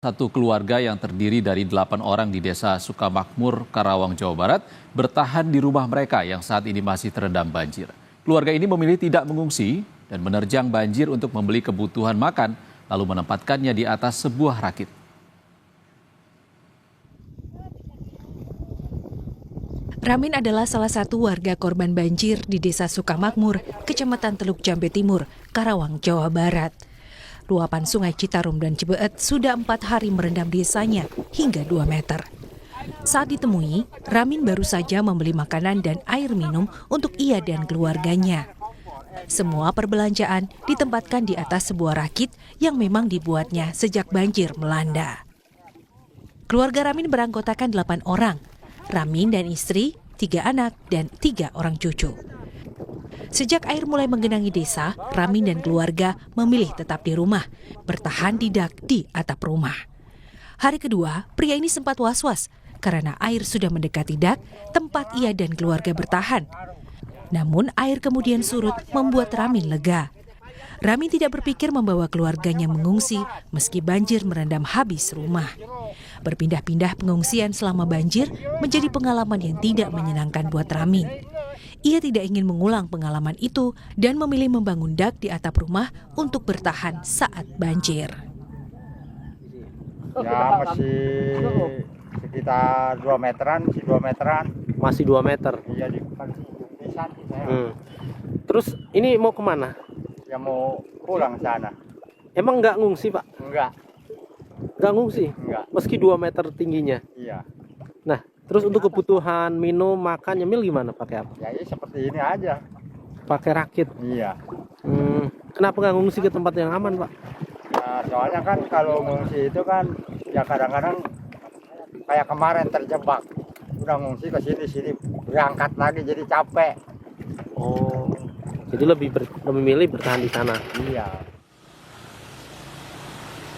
Satu keluarga yang terdiri dari 8 orang di Desa Sukamakmur, Karawang, Jawa Barat bertahan di rumah mereka yang saat ini masih terendam banjir. Keluarga ini memilih tidak mengungsi dan menerjang banjir untuk membeli kebutuhan makan, lalu menempatkannya di atas sebuah rakit. Ramin adalah salah satu warga korban banjir di Desa Sukamakmur, Kecamatan Teluk Jambe Timur, Karawang, Jawa Barat. Luapan sungai Citarum dan Cibeet sudah 4 hari merendam desanya hingga 2 meter. Saat ditemui, Ramin baru saja membeli makanan dan air minum untuk ia dan keluarganya. Semua perbelanjaan ditempatkan di atas sebuah rakit yang memang dibuatnya sejak banjir melanda. Keluarga Ramin beranggotakan 8 orang. Ramin dan istri, 3 anak, dan 3 orang cucu. Sejak air mulai menggenangi desa, Ramin dan keluarga memilih tetap di rumah, bertahan di dak di atap rumah. Hari kedua, pria ini sempat was-was karena air sudah mendekati dak tempat ia dan keluarga bertahan. Namun air kemudian surut membuat Ramin lega. Ramin tidak berpikir membawa keluarganya mengungsi meski banjir merendam habis rumah. Berpindah-pindah pengungsian selama banjir menjadi pengalaman yang tidak menyenangkan buat Ramin. Ia tidak ingin mengulang pengalaman itu dan memilih membangun dak di atap rumah untuk bertahan saat banjir. Ya masih sekitar 2 meteran, masih 2 meteran. Masih 2 meter. Iya di desa saya. Terus ini mau kemana? Ya mau pulang sana. Emang nggak ngungsi, Pak? Enggak, Nggak ngungsi? enggak. Meski 2 meter tingginya. Iya. Nah, terus untuk kebutuhan minum, makan, nyemil gimana? Pakai apa? Ya seperti ini aja. Pakai rakit. Iya. Kenapa nggak ngungsi ke tempat yang aman, Pak? Nah, soalnya kan kalau ngungsi itu kan ya kadang-kadang kayak kemarin terjebak. Udah ngungsi ke sini berangkat lagi jadi capek. Oh, jadi lebih memilih bertahan di sana. Iya.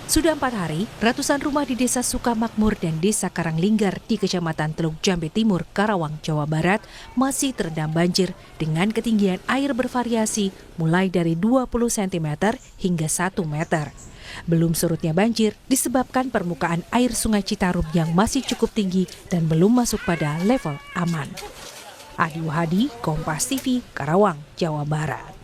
Sudah 4 hari, ratusan rumah di Desa Sukamakmur dan Desa Karanglinggar di Kecamatan Teluk Jambe Timur, Karawang, Jawa Barat masih terendam banjir dengan ketinggian air bervariasi mulai dari 20 cm hingga 1 meter. Belum surutnya banjir disebabkan permukaan air Sungai Citarum yang masih cukup tinggi dan belum masuk pada level aman. Adi Wahadi, Kompas TV, Karawang, Jawa Barat.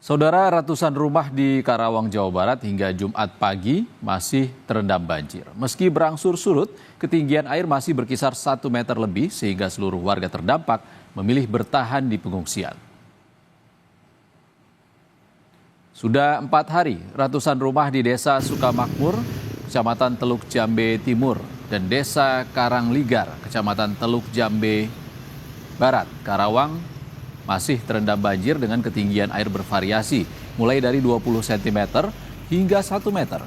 Saudara, ratusan rumah di Karawang, Jawa Barat hingga Jumat pagi masih terendam banjir. Meski berangsur surut, ketinggian air masih berkisar 1 meter lebih sehingga seluruh warga terdampak memilih bertahan di pengungsian. Sudah 4 hari, ratusan rumah di Desa Sukamakmur, Kecamatan Teluk Jambe Timur, dan Desa Karanglinggar, Kecamatan Teluk Jambe Barat, Karawang, masih terendam banjir dengan ketinggian air bervariasi, mulai dari 20 cm hingga 1 meter.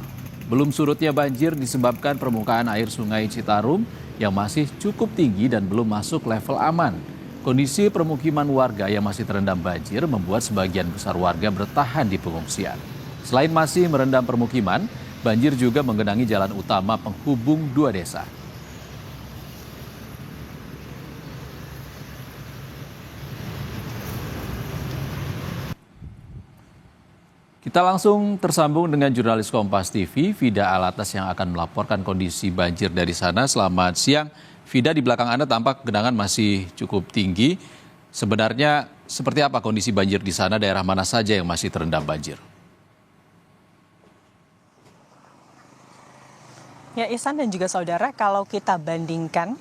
Belum surutnya banjir disebabkan permukaan air Sungai Citarum yang masih cukup tinggi dan belum masuk level aman. Kondisi permukiman warga yang masih terendam banjir membuat sebagian besar warga bertahan di pengungsian. Selain masih merendam permukiman, banjir juga menggenangi jalan utama penghubung 2 desa. Kita langsung tersambung dengan jurnalis Kompas TV, Vida Alatas yang akan melaporkan kondisi banjir dari sana. Selamat siang, Vida, di belakang Anda tampak genangan masih cukup tinggi. Sebenarnya seperti apa kondisi banjir di sana, daerah mana saja yang masih terendam banjir? Ya, Ihsan dan juga saudara, kalau kita bandingkan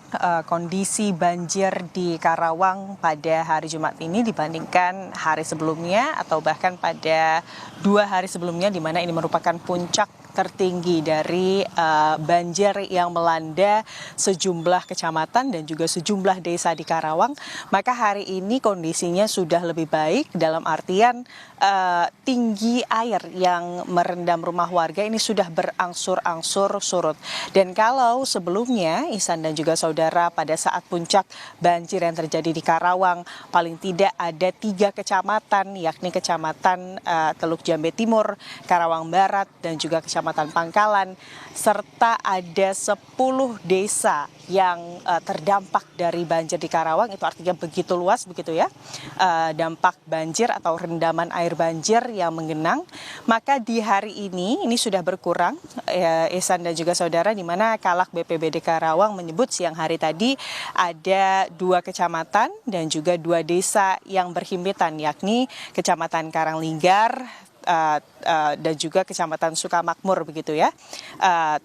kondisi banjir di Karawang pada hari Jumat ini dibandingkan hari sebelumnya atau bahkan pada 2 hari sebelumnya, di mana ini merupakan puncak tertinggi dari banjir yang melanda sejumlah kecamatan dan juga sejumlah desa di Karawang, maka hari ini kondisinya sudah lebih baik dalam artian tinggi air yang merendam rumah warga ini sudah berangsur-angsur surut. Dan kalau sebelumnya, Ihsan dan juga saudara, pada saat puncak banjir yang terjadi di Karawang, paling tidak ada 3 kecamatan, yakni Kecamatan Teluk Jambe Timur, Karawang Barat, dan juga Kecamatan Kecamatan Pangkalan, serta ada 10 desa yang terdampak dari banjir di Karawang. Itu artinya begitu luas begitu ya, dampak banjir atau rendaman air banjir yang menggenang. Maka di hari ini sudah berkurang, Ihsan dan juga saudara, di mana Kalak BPBD Karawang menyebut siang hari tadi ada 2 kecamatan dan juga 2 desa yang berhimpitan, yakni Kecamatan Karanglinggar dan juga Kecamatan Sukamakmur begitu ya,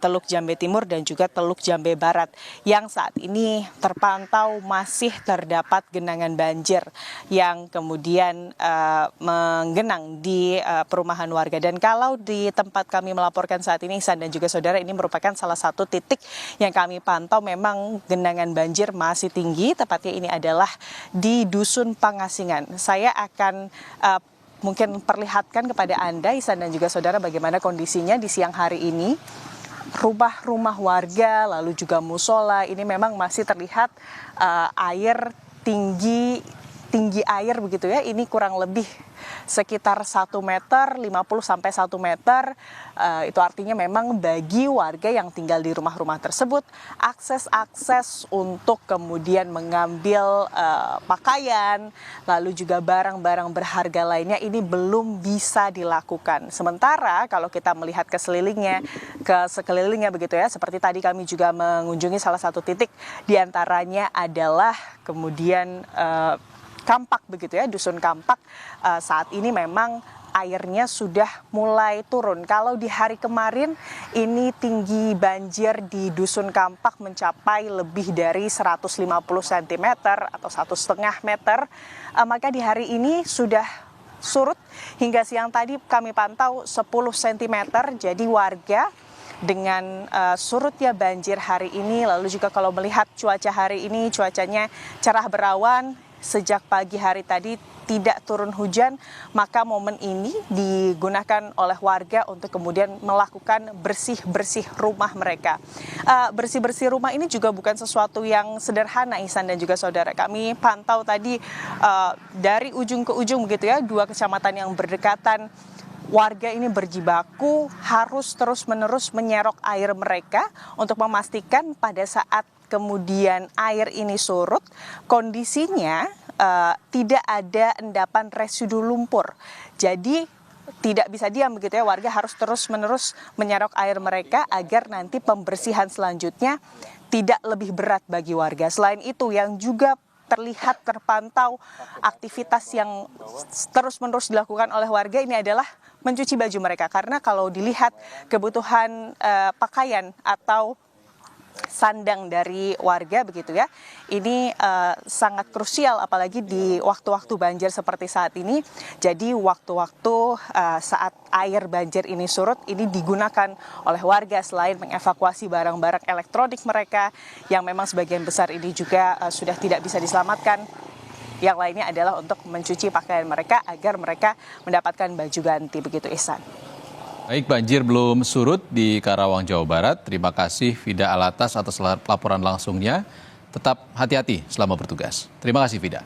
Teluk Jambe Timur dan juga Teluk Jambe Barat, yang saat ini terpantau masih terdapat genangan banjir yang kemudian menggenang di perumahan warga. Dan kalau di tempat kami melaporkan saat ini, Ihsan dan juga saudara, ini merupakan salah satu titik yang kami pantau memang genangan banjir masih tinggi, tepatnya ini adalah di Dusun Pangasingan. Saya akan mungkin perlihatkan kepada Anda, Ihsan dan juga saudara, bagaimana kondisinya di siang hari ini. Rumah-rumah warga, lalu juga musola, ini memang masih terlihat air tinggi air begitu ya. Ini kurang lebih sekitar 1 meter, 50 sampai 1 meter. Itu artinya memang bagi warga yang tinggal di rumah-rumah tersebut, akses untuk kemudian mengambil pakaian, lalu juga barang-barang berharga lainnya, ini belum bisa dilakukan. Sementara kalau kita melihat ke sekelilingnya begitu ya, seperti tadi kami juga mengunjungi salah satu titik, diantaranya adalah kemudian Kampak begitu ya, Dusun Kampak. Saat ini memang airnya sudah mulai turun. Kalau di hari kemarin ini tinggi banjir di Dusun Kampak mencapai lebih dari 150 cm atau 1,5 meter, maka di hari ini sudah surut. Hingga siang tadi kami pantau 10 cm. Jadi warga dengan surutnya banjir hari ini, lalu juga kalau melihat cuaca hari ini, cuacanya cerah berawan. Sejak pagi hari tadi tidak turun hujan, maka momen ini digunakan oleh warga untuk kemudian melakukan bersih-bersih rumah mereka. Bersih-bersih rumah ini juga bukan sesuatu yang sederhana, Ihsan dan juga saudara. Kami pantau tadi dari ujung ke ujung begitu ya, 2 kecamatan yang berdekatan. Warga ini berjibaku harus terus-menerus menyerok air mereka untuk memastikan pada saat kemudian air ini surut, kondisinya tidak ada endapan residu lumpur. Jadi tidak bisa diam begitu ya, warga harus terus-menerus menyerok air mereka agar nanti pembersihan selanjutnya tidak lebih berat bagi warga. Selain itu, yang juga terpantau aktivitas yang terus-menerus dilakukan oleh warga ini adalah mencuci baju mereka. Karena kalau dilihat kebutuhan pakaian atau sandang dari warga begitu ya, ini sangat krusial apalagi di waktu-waktu banjir seperti saat ini. Jadi waktu-waktu saat air banjir ini surut, ini digunakan oleh warga selain mengevakuasi barang-barang elektronik mereka yang memang sebagian besar ini juga sudah tidak bisa diselamatkan. Yang lainnya adalah untuk mencuci pakaian mereka agar mereka mendapatkan baju ganti begitu, Ihsan. Baik, banjir belum surut di Karawang, Jawa Barat. Terima kasih Fida Alatas atas laporan langsungnya. Tetap hati-hati selama bertugas. Terima kasih Fida.